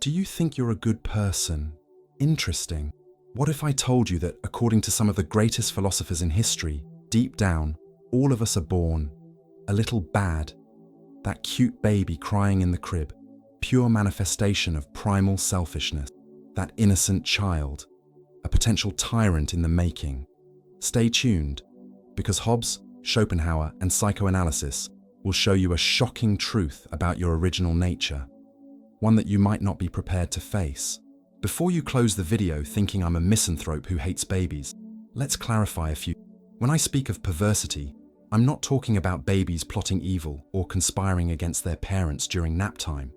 Do you think you're a good person? Interesting. What if I told you that, according to some of the greatest philosophers in history, deep down, all of us are born a little bad? That cute baby crying in the crib, pure manifestation of primal selfishness. That innocent child, a potential tyrant in the making. Stay tuned, because Hobbes, Schopenhauer, and Psychoanalysis will show you a shocking truth about your original nature, one that you might not be prepared to face. Before you close the video thinking I'm a misanthrope who hates babies, let's clarify a few. When I speak of perversity, I'm not talking about babies plotting evil or conspiring against their parents during nap time.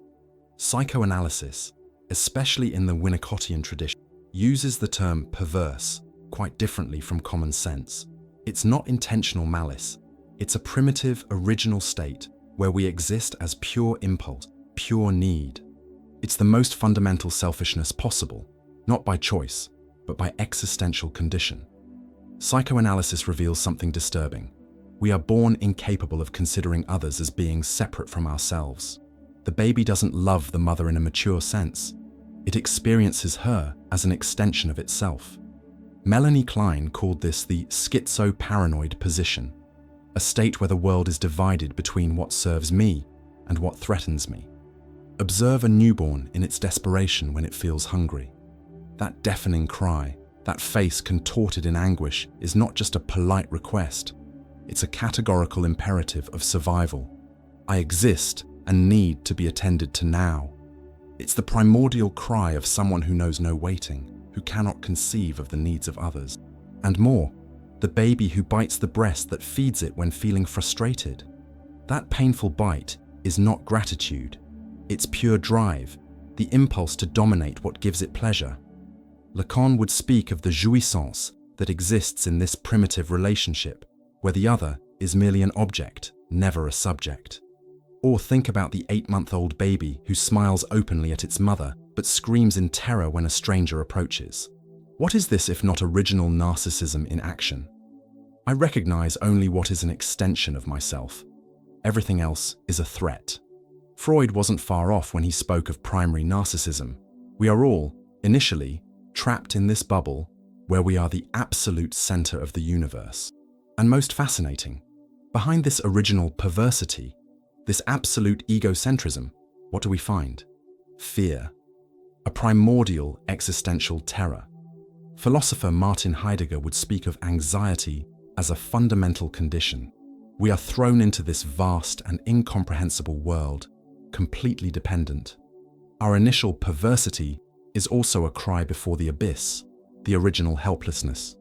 Psychoanalysis, especially in the Winnicottian tradition, uses the term perverse quite differently from common sense. It's not intentional malice. It's a primitive, original state where we exist as pure impulse, pure need. It's the most fundamental selfishness possible, not by choice, but by existential condition. Psychoanalysis reveals something disturbing. We are born incapable of considering others as being separate from ourselves. The baby doesn't love the mother in a mature sense. It experiences her as an extension of itself. Melanie Klein called this the schizo-paranoid position, a state where the world is divided between what serves me and what threatens me. Observe a newborn in its desperation when it feels hungry. That deafening cry, that face contorted in anguish, is not just a polite request. It's a categorical imperative of survival. I exist and need to be attended to now. It's the primordial cry of someone who knows no waiting, who cannot conceive of the needs of others. And more, the baby who bites the breast that feeds it when feeling frustrated. That painful bite is not gratitude. It's pure drive, the impulse to dominate what gives it pleasure. Lacan would speak of the jouissance that exists in this primitive relationship, where the other is merely an object, never a subject. Or think about the 8-month-old baby who smiles openly at its mother but screams in terror when a stranger approaches. What is this if not original narcissism in action? I recognize only what is an extension of myself. Everything else is a threat. Freud wasn't far off when he spoke of primary narcissism. We are all, initially, trapped in this bubble where we are the absolute center of the universe. And most fascinating, behind this original perversity, this absolute egocentrism, what do we find? Fear. A primordial existential terror. Philosopher Martin Heidegger would speak of anxiety as a fundamental condition. We are thrown into this vast and incomprehensible world, completely dependent. Our initial perversity is also a cry before the abyss, the original helplessness.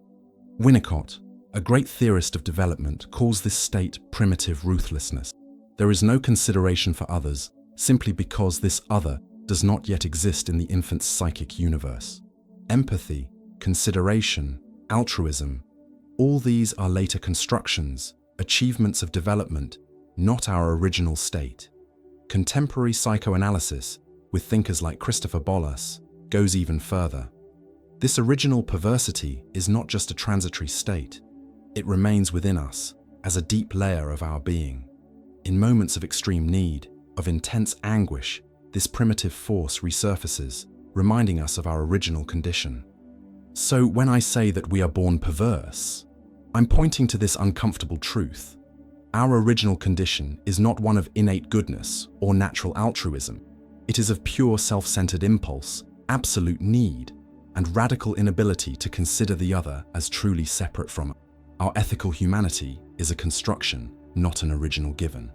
Winnicott, a great theorist of development, calls this state primitive ruthlessness. There is no consideration for others, simply because this other does not yet exist in the infant's psychic universe. Empathy, consideration, altruism, all these are later constructions, achievements of development, not our original state. Contemporary psychoanalysis, with thinkers like Christopher Bollas, goes even further. This original perversity is not just a transitory state. It remains within us as a deep layer of our being. In moments of extreme need, of intense anguish, this primitive force resurfaces, reminding us of our original condition. So when I say that we are born perverse, I'm pointing to this uncomfortable truth. Our original condition is not one of innate goodness or natural altruism. It is of pure self-centered impulse, absolute need, and radical inability to consider the other as truly separate from us. Our ethical humanity is a construction, not an original given.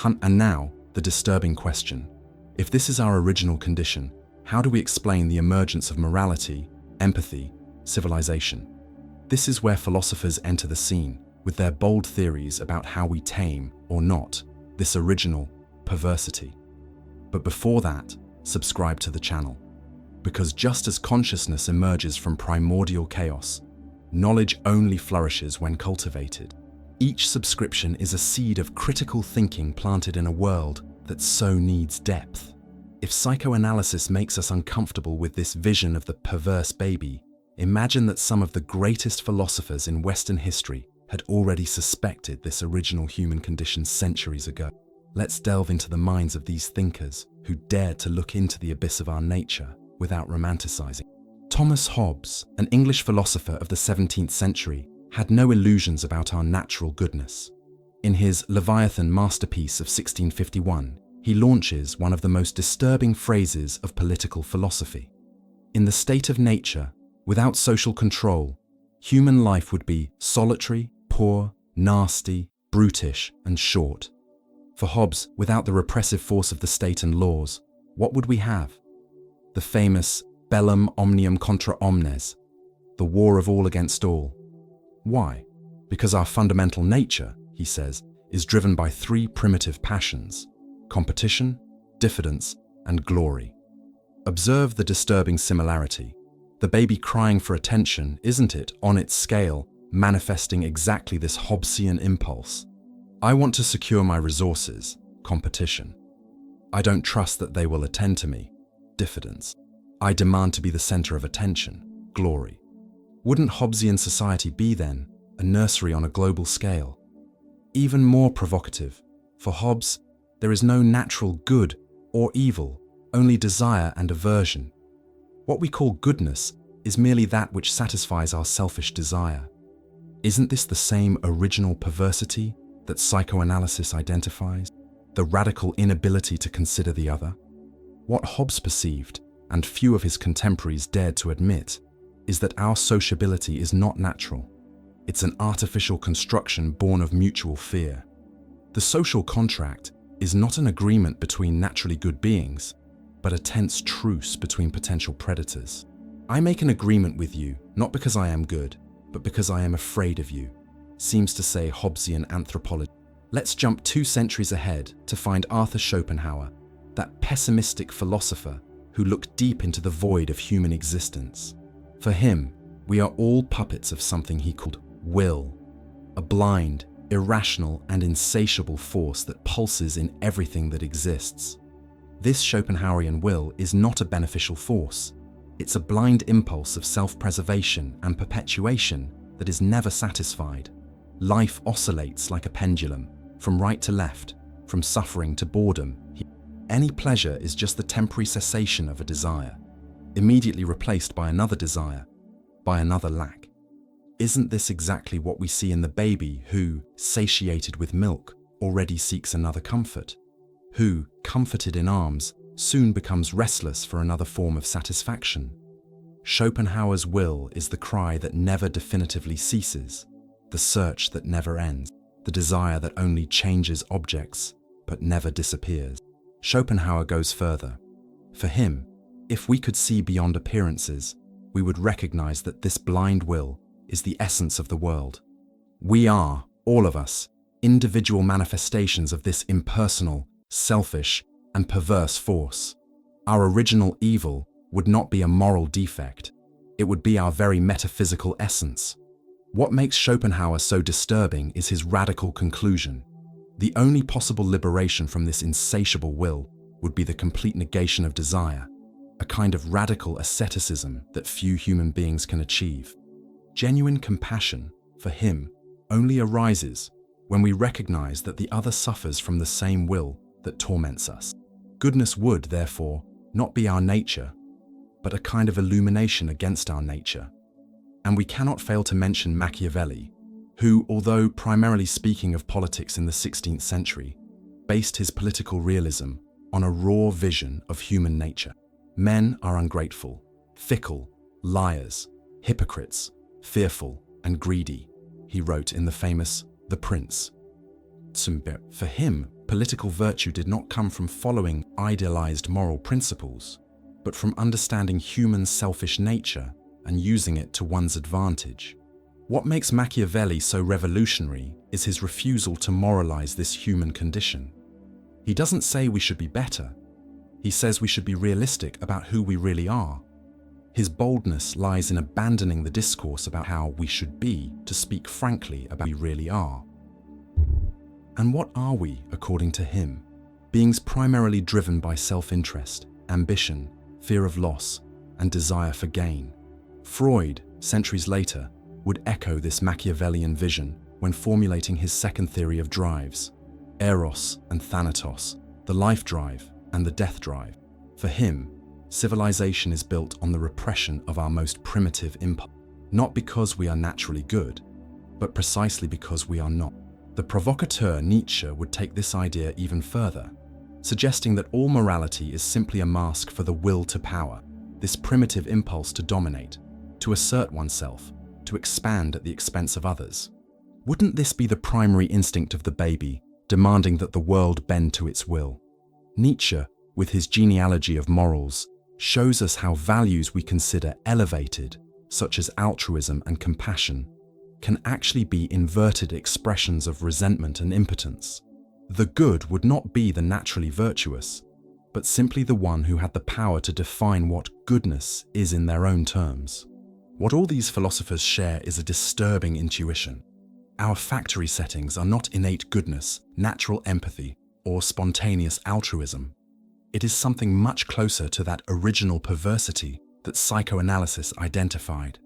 And now, the disturbing question. If this is our original condition, how do we explain the emergence of morality, empathy, civilization? This is where philosophers enter the scene, with their bold theories about how we tame, or not, this original perversity. But before that, subscribe to the channel. Because just as consciousness emerges from primordial chaos, knowledge only flourishes when cultivated. Each subscription is a seed of critical thinking planted in a world that so needs depth. If psychoanalysis makes us uncomfortable with this vision of the perverse baby, imagine that some of the greatest philosophers in Western history had already suspected this original human condition centuries ago. Let's delve into the minds of these thinkers who dared to look into the abyss of our nature without romanticizing. Thomas Hobbes, an English philosopher of the 17th century, had no illusions about our natural goodness. In his Leviathan masterpiece of 1651, he launches one of the most disturbing phrases of political philosophy. In the state of nature, without social control, human life would be solitary, poor, nasty, brutish, and short. For Hobbes, without the repressive force of the state and laws, what would we have? The famous bellum omnium contra omnes, the war of all against all. Why? Because our fundamental nature, he says, is driven by three primitive passions: competition, diffidence, and glory. Observe the disturbing similarity. The baby crying for attention, isn't it, on its scale, manifesting exactly this Hobbesian impulse? I want to secure my resources, competition. I don't trust that they will attend to me, diffidence. I demand to be the center of attention, glory. Wouldn't Hobbesian society be, then, a nursery on a global scale? Even more provocative, for Hobbes, there is no natural good or evil, only desire and aversion. What we call goodness is merely that which satisfies our selfish desire. Isn't this the same original perversity that psychoanalysis identifies? The radical inability to consider the other? What Hobbes perceived, and few of his contemporaries dared to admit, is that our sociability is not natural. It's an artificial construction born of mutual fear. The social contract is not an agreement between naturally good beings, but a tense truce between potential predators. I make an agreement with you, not because I am good, but because I am afraid of you, seems to say Hobbesian anthropology. Let's jump 2 centuries ahead to find Arthur Schopenhauer, that pessimistic philosopher who looked deep into the void of human existence. For him, we are all puppets of something he called will, a blind, irrational, and insatiable force that pulses in everything that exists. This Schopenhauerian will is not a beneficial force. It's a blind impulse of self-preservation and perpetuation that is never satisfied. Life oscillates like a pendulum, from right to left, from suffering to boredom. Any pleasure is just the temporary cessation of a desire, immediately replaced by another desire, by another lack. Isn't this exactly what we see in the baby who, satiated with milk, already seeks another comfort? Who, comforted in arms, soon becomes restless for another form of satisfaction? Schopenhauer's will is the cry that never definitively ceases, the search that never ends, the desire that only changes objects but never disappears. Schopenhauer goes further. For him, if we could see beyond appearances, we would recognize that this blind will is the essence of the world. We are, all of us, individual manifestations of this impersonal, selfish, and perverse force. Our original evil would not be a moral defect. It would be our very metaphysical essence. What makes Schopenhauer so disturbing is his radical conclusion. The only possible liberation from this insatiable will would be the complete negation of desire, a kind of radical asceticism that few human beings can achieve. Genuine compassion, for him, only arises when we recognize that the other suffers from the same will that torments us. Goodness would, therefore, not be our nature, but a kind of illumination against our nature. And we cannot fail to mention Machiavelli, who, although primarily speaking of politics in the 16th century, based his political realism on a raw vision of human nature. Men are ungrateful, fickle, liars, hypocrites, fearful, and greedy, he wrote in the famous The Prince. For him, political virtue did not come from following idealized moral principles, but from understanding human selfish nature and using it to one's advantage. What makes Machiavelli so revolutionary is his refusal to moralize this human condition. He doesn't say we should be better. He says we should be realistic about who we really are. His boldness lies in abandoning the discourse about how we should be to speak frankly about who we really are. And what are we, according to him? Beings primarily driven by self-interest, ambition, fear of loss, and desire for gain. Freud, centuries later, would echo this Machiavellian vision when formulating his second theory of drives, eros and thanatos, the life drive and the death drive. For him, civilization is built on the repression of our most primitive impulse, not because we are naturally good, but precisely because we are not. The provocateur Nietzsche would take this idea even further, suggesting that all morality is simply a mask for the will to power, this primitive impulse to dominate, to assert oneself, to expand at the expense of others. Wouldn't this be the primary instinct of the baby, demanding that the world bend to its will? Nietzsche, with his genealogy of morals, shows us how values we consider elevated, such as altruism and compassion, can actually be inverted expressions of resentment and impotence. The good would not be the naturally virtuous, but simply the one who had the power to define what goodness is in their own terms. What all these philosophers share is a disturbing intuition. Our factory settings are not innate goodness, natural empathy, or spontaneous altruism. It is something much closer to that original perversity that psychoanalysis identified.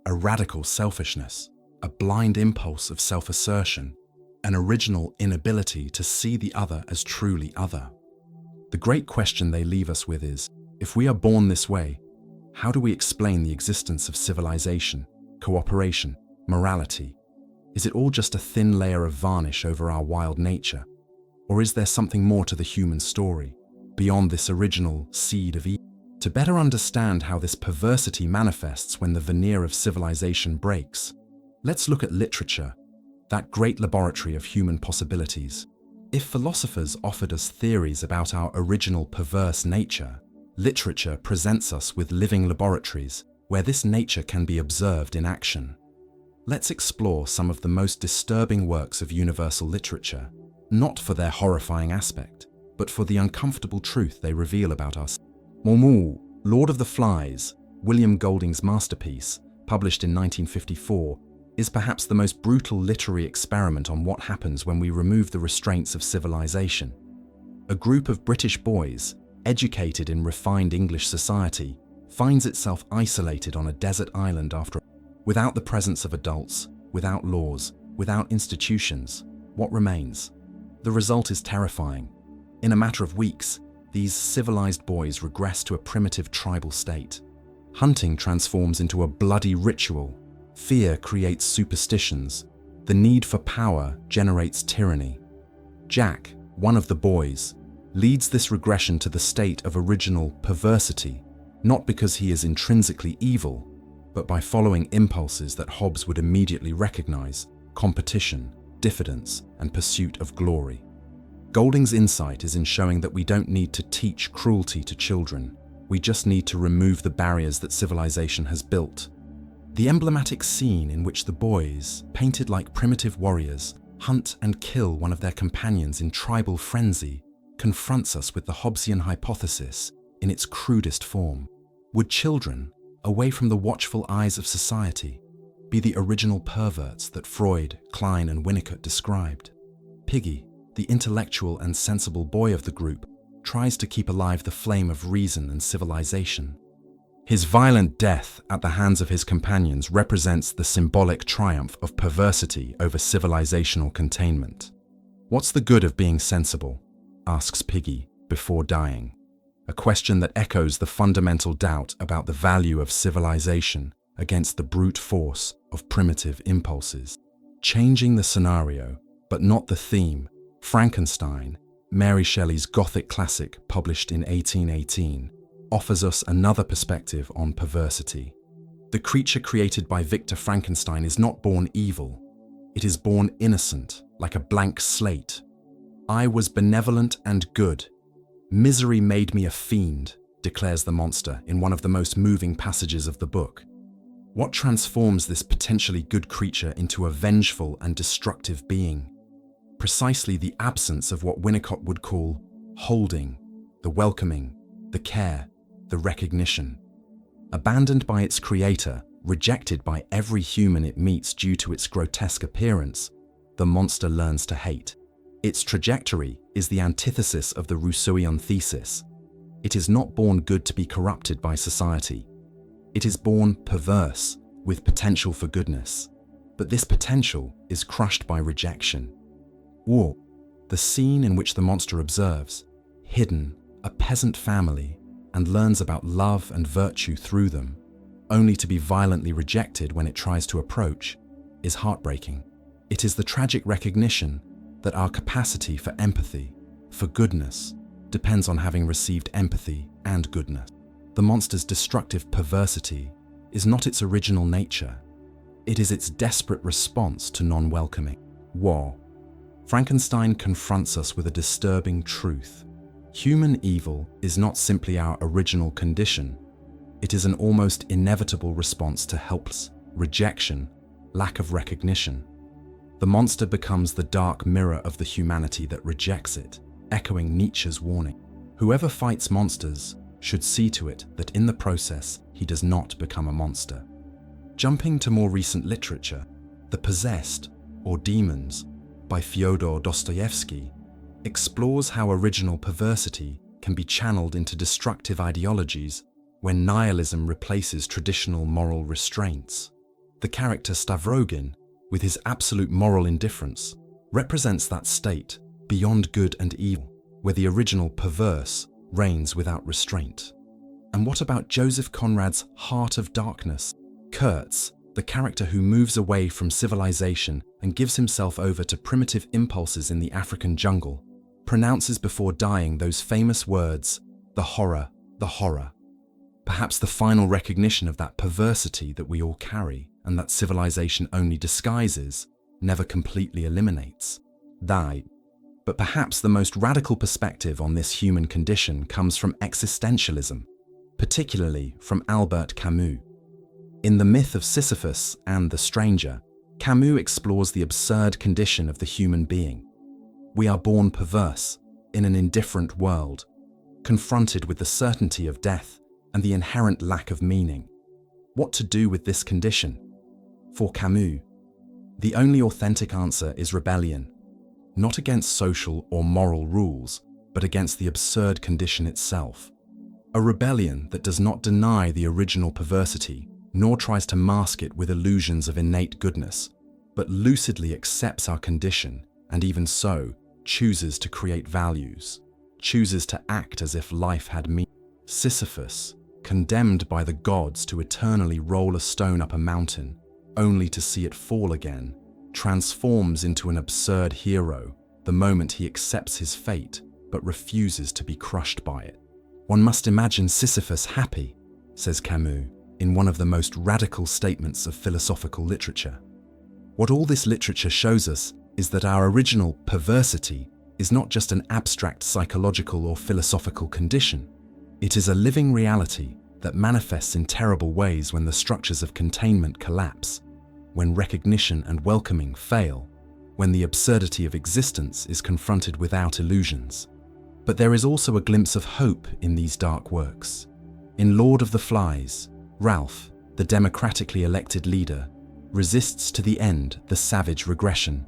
A radical selfishness, a blind impulse of self-assertion, an original inability to see the other as truly other. The great question they leave us with is, if we are born this way, how do we explain the existence of civilization, cooperation, morality? Is it all just a thin layer of varnish over our wild nature? Or is there something more to the human story, beyond this original seed of evil? To better understand how this perversity manifests when the veneer of civilization breaks, let's look at literature, that great laboratory of human possibilities. If philosophers offered us theories about our original perverse nature, literature presents us with living laboratories where this nature can be observed in action. Let's explore some of the most disturbing works of universal literature, not for their horrifying aspect, but for the uncomfortable truth they reveal about us. Momu, Lord of the Flies, William Golding's masterpiece, published in 1954, is perhaps the most brutal literary experiment on what happens when we remove the restraints of civilization. A group of British boys, educated in refined English society, finds itself isolated on a desert island without the presence of adults, without laws, without institutions. What remains? The result is terrifying. In a matter of weeks, these civilized boys regress to a primitive tribal state. Hunting transforms into a bloody ritual. Fear creates superstitions. The need for power generates tyranny. Jack, one of the boys, leads this regression to the state of original perversity, not because he is intrinsically evil, but by following impulses that Hobbes would immediately recognize: competition, diffidence, and pursuit of glory. Golding's insight is in showing that we don't need to teach cruelty to children. We just need to remove the barriers that civilization has built. The emblematic scene in which the boys, painted like primitive warriors, hunt and kill one of their companions in tribal frenzy confronts us with the Hobbesian hypothesis in its crudest form. Would children, away from the watchful eyes of society, be the original perverts that Freud, Klein, and Winnicott described? Piggy, the intellectual and sensible boy of the group, tries to keep alive the flame of reason and civilization. His violent death at the hands of his companions represents the symbolic triumph of perversity over civilizational containment. "What's the good of being sensible?" asks Piggy before dying, a question that echoes the fundamental doubt about the value of civilization against the brute force of primitive impulses. Changing the scenario, but not the theme, Frankenstein, Mary Shelley's Gothic classic published in 1818, offers us another perspective on perversity. The creature created by Victor Frankenstein is not born evil. It is born innocent, like a blank slate. "I was benevolent and good. Misery made me a fiend," declares the monster in one of the most moving passages of the book. What transforms this potentially good creature into a vengeful and destructive being? Precisely the absence of what Winnicott would call holding, the welcoming, the care, the recognition. Abandoned by its creator, rejected by every human it meets due to its grotesque appearance, the monster learns to hate. Its trajectory is the antithesis of the Rousseauian thesis. It is not born good to be corrupted by society. It is born perverse, with potential for goodness. But this potential is crushed by rejection. War, the scene in which the monster observes, hidden, a peasant family, and learns about love and virtue through them, only to be violently rejected when it tries to approach, is heartbreaking. It is the tragic recognition that our capacity for empathy, for goodness, depends on having received empathy and goodness. The monster's destructive perversity is not its original nature. It is its desperate response to non-welcoming. War. Frankenstein confronts us with a disturbing truth. Human evil is not simply our original condition. It is an almost inevitable response to helpless rejection, lack of recognition. The monster becomes the dark mirror of the humanity that rejects it, echoing Nietzsche's warning. Whoever fights monsters should see to it that in the process he does not become a monster. Jumping to more recent literature, The Possessed, or Demons, by Fyodor Dostoevsky, explores how original perversity can be channeled into destructive ideologies when nihilism replaces traditional moral restraints. The character Stavrogin, with his absolute moral indifference, represents that state beyond good and evil, where the original perverse reigns without restraint. And what about Joseph Conrad's Heart of Darkness? Kurtz, the character who moves away from civilization and gives himself over to primitive impulses in the African jungle, pronounces before dying those famous words, "The horror, the horror." Perhaps the final recognition of that perversity that we all carry and that civilization only disguises, never completely eliminates. Die. But perhaps the most radical perspective on this human condition comes from existentialism, particularly from Albert Camus. In The Myth of Sisyphus and The Stranger, Camus explores the absurd condition of the human being. We are born perverse, in an indifferent world, confronted with the certainty of death and the inherent lack of meaning. What to do with this condition? For Camus, the only authentic answer is rebellion, not against social or moral rules, but against the absurd condition itself. A rebellion that does not deny the original perversity, nor tries to mask it with illusions of innate goodness, but lucidly accepts our condition, and even so, chooses to create values, chooses to act as if life had meaning. Sisyphus, condemned by the gods to eternally roll a stone up a mountain, only to see it fall again, transforms into an absurd hero the moment he accepts his fate but refuses to be crushed by it. One must imagine Sisyphus happy, says Camus, in one of the most radical statements of philosophical literature. What all this literature shows us is that our original perversity is not just an abstract psychological or philosophical condition. It is a living reality that manifests in terrible ways when the structures of containment collapse, when recognition and welcoming fail, when the absurdity of existence is confronted without illusions. But there is also a glimpse of hope in these dark works. In Lord of the Flies, Ralph, the democratically elected leader, resists to the end the savage regression.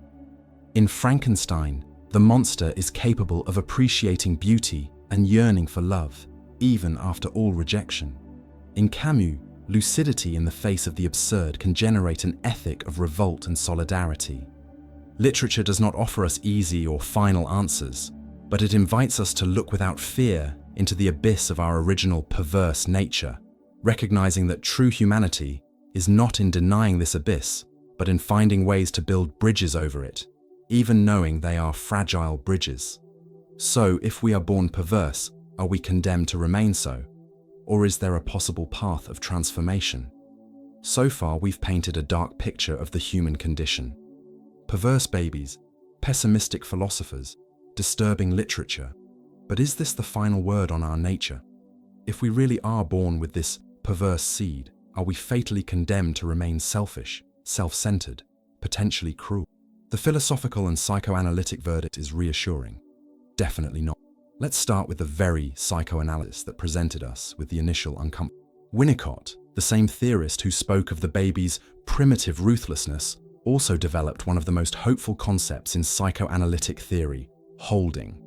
In Frankenstein, the monster is capable of appreciating beauty and yearning for love, even after all rejection. In Camus, lucidity in the face of the absurd can generate an ethic of revolt and solidarity. Literature does not offer us easy or final answers, but it invites us to look without fear into the abyss of our original perverse nature, recognizing that true humanity is not in denying this abyss, but in finding ways to build bridges over it, even knowing they are fragile bridges. So, if we are born perverse, are we condemned to remain so? Or is there a possible path of transformation? So far, we've painted a dark picture of the human condition. Perverse babies, pessimistic philosophers, disturbing literature. But is this the final word on our nature? If we really are born with this perverse seed, are we fatally condemned to remain selfish, self-centered, potentially cruel? The philosophical and psychoanalytic verdict is reassuring. Definitely not. Let's start with the very psychoanalyst that presented us with the initial uncomfort. Winnicott, the same theorist who spoke of the baby's primitive ruthlessness, also developed one of the most hopeful concepts in psychoanalytic theory, holding.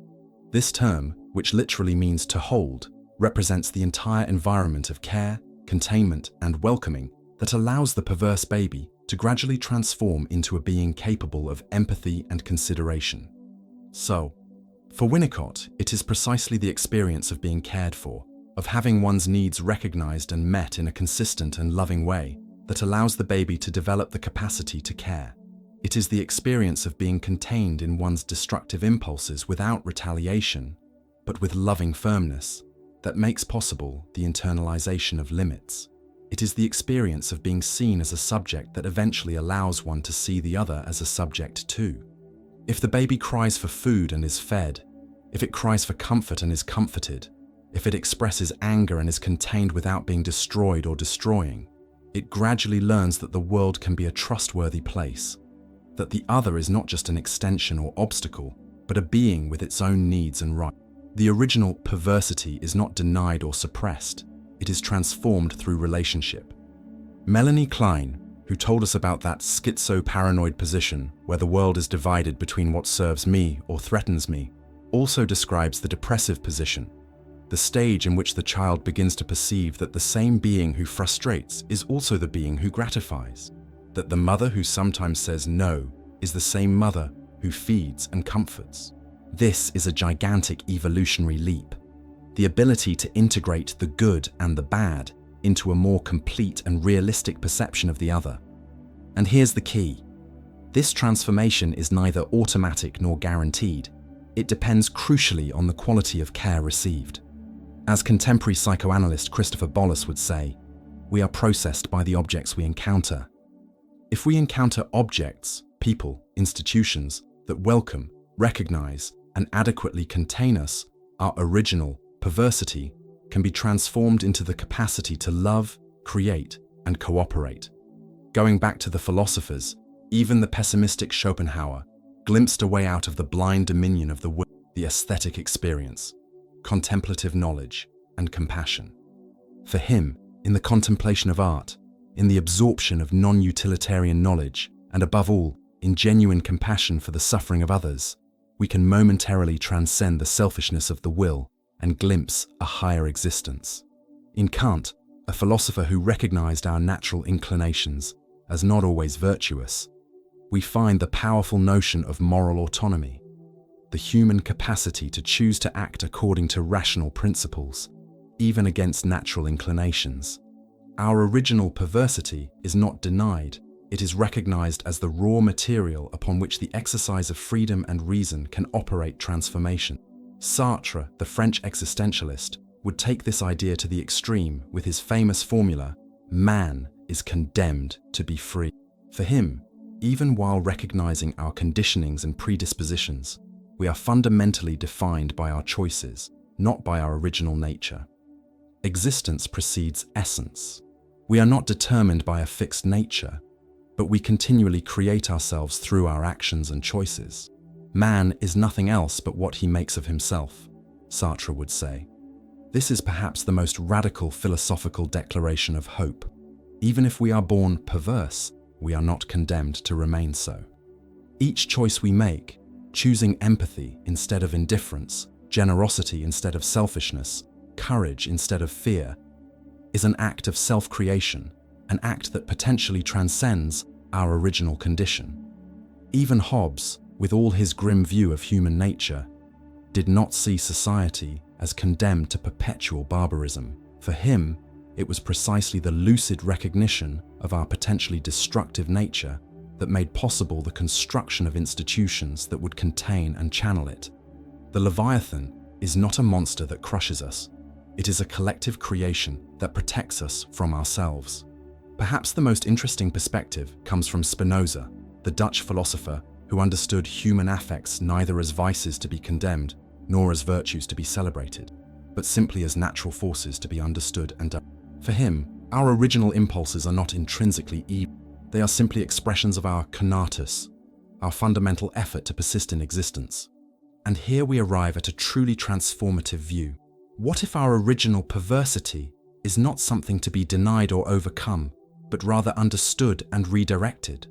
This term, which literally means to hold, represents the entire environment of care, containment, and welcoming that allows the perverse baby to gradually transform into a being capable of empathy and consideration. So, For Winnicott, it is precisely the experience of being cared for, of having one's needs recognized and met in a consistent and loving way, that allows the baby to develop the capacity to care. It is the experience of being contained in one's destructive impulses without retaliation, but with loving firmness, that makes possible the internalization of limits. It is the experience of being seen as a subject that eventually allows one to see the other as a subject too. If the baby cries for food and is fed, if it cries for comfort and is comforted, if it expresses anger and is contained without being destroyed or destroying, it gradually learns that the world can be a trustworthy place, that the other is not just an extension or obstacle, but a being with its own needs and rights. The original perversity is not denied or suppressed, it is transformed through relationship. Melanie Klein, who told us about that schizo-paranoid position where the world is divided between what serves me or threatens me, also describes the depressive position, the stage in which the child begins to perceive that the same being who frustrates is also the being who gratifies, that the mother who sometimes says no is the same mother who feeds and comforts. This is a gigantic evolutionary leap, the ability to integrate the good and the bad into a more complete and realistic perception of the other. And here's the key. This transformation is neither automatic nor guaranteed. It depends crucially on the quality of care received. As contemporary psychoanalyst Christopher Bollas would say, we are processed by the objects we encounter. If we encounter objects, people, institutions that welcome, recognize, and adequately contain us, our original perversity can be transformed into the capacity to love, create, and cooperate. Going back to the philosophers, even the pessimistic Schopenhauer glimpsed a way out of the blind dominion of the will, the aesthetic experience, contemplative knowledge, and compassion. For him, in the contemplation of art, in the absorption of non-utilitarian knowledge, and above all, in genuine compassion for the suffering of others, we can momentarily transcend the selfishness of the will and glimpse a higher existence. In Kant, a philosopher who recognized our natural inclinations as not always virtuous, we find the powerful notion of moral autonomy, the human capacity to choose to act according to rational principles, even against natural inclinations. Our original perversity is not denied, it is recognized as the raw material upon which the exercise of freedom and reason can operate transformation. Sartre, the French existentialist, would take this idea to the extreme with his famous formula, man is condemned to be free. For him, even while recognizing our conditionings and predispositions, we are fundamentally defined by our choices, not by our original nature. Existence precedes essence. We are not determined by a fixed nature, but we continually create ourselves through our actions and choices. Man is nothing else but what he makes of himself, Sartre would say. This is perhaps the most radical philosophical declaration of hope. Even if we are born perverse, we are not condemned to remain so. Each choice we make, choosing empathy instead of indifference, generosity instead of selfishness, courage instead of fear, is an act of self-creation, an act that potentially transcends our original condition. Even Hobbes, with all his grim view of human nature, did not see society as condemned to perpetual barbarism. For him, it was precisely the lucid recognition of our potentially destructive nature that made possible the construction of institutions that would contain and channel it. The Leviathan is not a monster that crushes us. It is a collective creation that protects us from ourselves. Perhaps the most interesting perspective comes from Spinoza, the Dutch philosopher who understood human affects neither as vices to be condemned nor as virtues to be celebrated, but simply as natural forces to be understood and done. For him, our original impulses are not intrinsically evil. They are simply expressions of our conatus, our fundamental effort to persist in existence. And here we arrive at a truly transformative view. What if our original perversity is not something to be denied or overcome, but rather understood and redirected?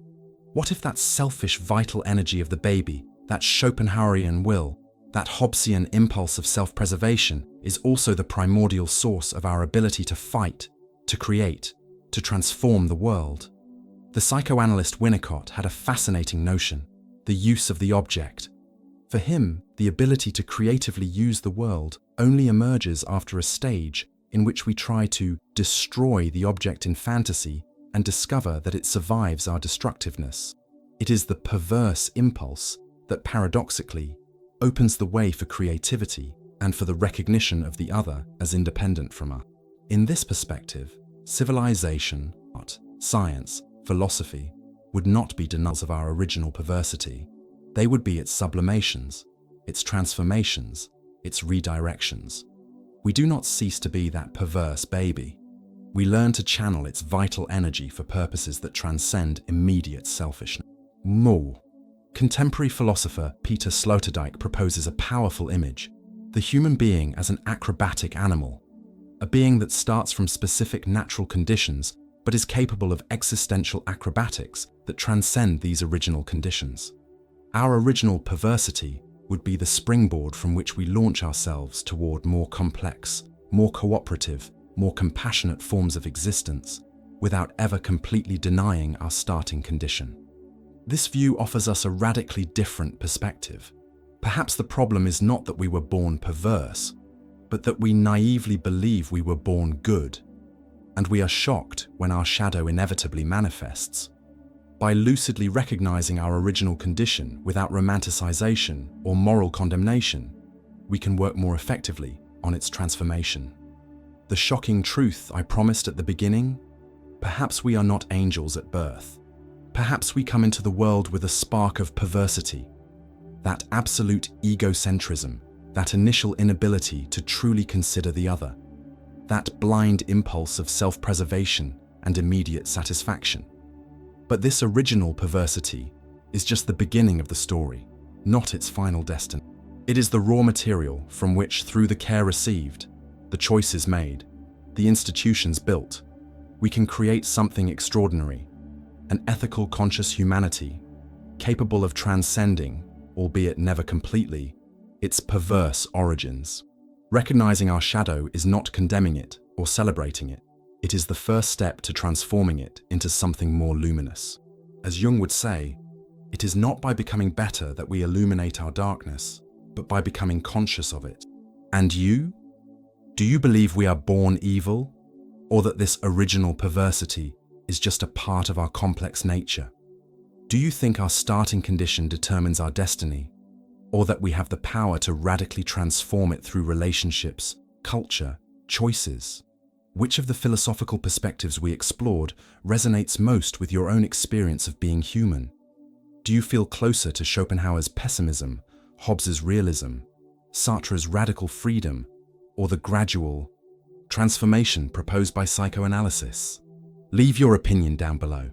What if that selfish vital energy of the baby, that Schopenhauerian will, that Hobbesian impulse of self-preservation is also the primordial source of our ability to fight, to create, to transform the world? The psychoanalyst Winnicott had a fascinating notion, the use of the object. For him, The ability to creatively use the world only emerges after a stage in which we try to destroy the object in fantasy and discover that it survives our destructiveness. It is the perverse impulse that paradoxically opens the way for creativity and for the recognition of the other as independent from us. In this perspective, civilization, art, science, philosophy would not be denials of our original perversity. They would be its sublimations, its transformations, its redirections. We do not cease to be that perverse baby. We learn to channel its vital energy for purposes that transcend immediate selfishness. More. Contemporary philosopher Peter Sloterdijk proposes a powerful image: the human being as an acrobatic animal, a being that starts from specific natural conditions but is capable of existential acrobatics that transcend these original conditions. Our original perversity would be the springboard from which we launch ourselves toward more complex, more cooperative, more compassionate forms of existence, without ever completely denying our starting condition. This view offers us a radically different perspective. Perhaps the problem is not that we were born perverse, but that we naively believe we were born good, and we are shocked when our shadow inevitably manifests. By lucidly recognizing our original condition without romanticization or moral condemnation, we can work more effectively on its transformation. The shocking truth I promised at the beginning? Perhaps we are not angels at birth. Perhaps we come into the world with a spark of perversity, that absolute egocentrism, that initial inability to truly consider the other, that blind impulse of self-preservation and immediate satisfaction. But this original perversity is just the beginning of the story, not its final destiny. It is the raw material from which, through the care received, the choices made, the institutions built, we can create something extraordinary, an ethical, conscious humanity, capable of transcending, albeit never completely, its perverse origins. Recognizing our shadow is not condemning it or celebrating it. It is the first step to transforming it into something more luminous. As Jung would say, it is not by becoming better that we illuminate our darkness, but by becoming conscious of it. And you? Do you believe we are born evil, or that this original perversity is just a part of our complex nature? Do you think our starting condition determines our destiny, or that we have the power to radically transform it through relationships, culture, choices? Which of the philosophical perspectives we explored resonates most with your own experience of being human? Do you feel closer to Schopenhauer's pessimism, Hobbes's realism, Sartre's radical freedom, or the gradual transformation proposed by psychoanalysis? Leave your opinion down below.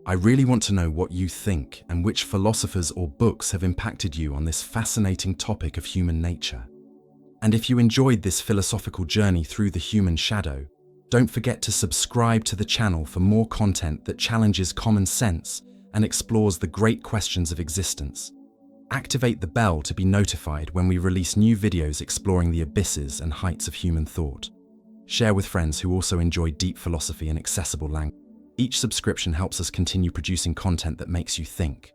I really want to know what you think and which philosophers or books have impacted you on this fascinating topic of human nature. And if you enjoyed this philosophical journey through the human shadow, don't forget to subscribe to the channel for more content that challenges common sense and explores the great questions of existence. Activate the bell to be notified when we release new videos exploring the abysses and heights of human thought. Share with friends who also enjoy deep philosophy and accessible language. Each subscription helps us continue producing content that makes you think.